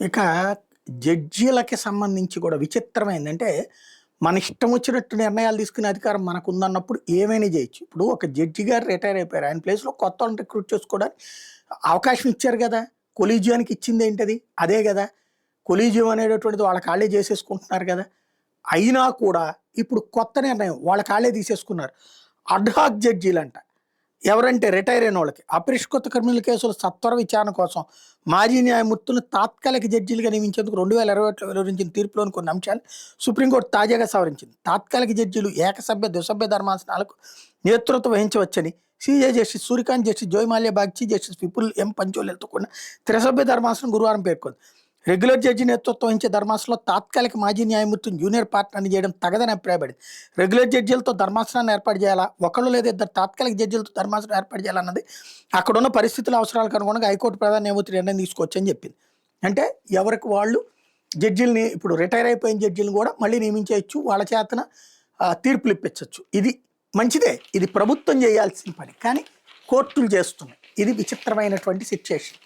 ఇక జడ్జీలకి సంబంధించి కూడా విచిత్రమైందంటే, మన ఇష్టం వచ్చినట్టు నిర్ణయాలు తీసుకునే అధికారం మనకుందన్నప్పుడు ఏమైనా చేయొచ్చు. ఇప్పుడు ఒక జడ్జి గారు రిటైర్ అయిపోయారు. ఆయన ప్లేస్‌లో కొత్తోళ్ళని రిక్రూట్ చేసుకోవడానికి అవకాశం ఇచ్చారు గదా! కొలీజియానికి ఇచ్చిందేంటది? అదే గదా! కొలీజియం అనేటటువంటిది వాళ్ళ కాళ్ళే చేసేసుకుంటున్నారు గదా! అయినా కూడా ఇప్పుడు కొత్త నిర్ణయం వాళ్ళ కాళ్ళే తీసేసుకున్నారు. అడ్హాక్ జడ్జీలంట. ఎవరంటే రిటైర్ అయిన వాళ్ళకి అపరిష్కృత క్రిమినల్ కేసుల సత్వర విచారణ కోసం మాజీ న్యాయమూర్తులను తాత్కాలిక జడ్జీలుగా నియమించేందుకు 2021లో వెలువరించిన తీర్పులోని కొన్ని అంశాలు సుప్రీంకోర్టు తాజాగా సవరించింది. తాత్కాలిక జడ్జీలు ఏకసభ్య ద్విసభ్య ధర్మాసనాలకు నేతృత్వం వహించవచ్చని CJ justice Suryakant, justice Joymalya Bagchi, justice Vipul M పంచోలీలతో కూడిన త్రిసభ్య ధర్మాసనం గురువారం పేర్కొంది. రెగ్యులర్ జడ్జి నేతృత్వం వహించే ధర్మాసనంలో తాత్కాలిక మాజీ న్యాయమూర్తిని జూనియర్ పార్ట్నర్ని చేయడం తగదని అభిప్రాయపడింది. రెగ్యులర్ జడ్జీలతో ధర్మాసనాన్ని ఏర్పాటు చేయాలా, ఒకళ్ళు లేదా ఇద్దరు తాత్కాలిక జడ్జీలతో ధర్మాసనం ఏర్పాటు చేయాలన్నది అక్కడున్న పరిస్థితుల అవసరాలకు అనుగుణంగా హైకోర్టు ప్రధాన న్యాయమూర్తి నిర్ణయం తీసుకోవచ్చని చెప్పింది. అంటే ఎవరికి వాళ్ళు జడ్జీలని ఇప్పుడు రిటైర్ అయిపోయిన జడ్జీలను కూడా మళ్ళీ నియమించవచ్చు, వాళ్ళ చేతన తీర్పులు ఇప్పించవచ్చు. ఇది మంచిదే, ఇది ప్రభుత్వం చేయాల్సిన పని, కానీ కోర్టులు చేస్తున్నాయి. ఇది విచిత్రమైనటువంటి సిచ్యుయేషన్.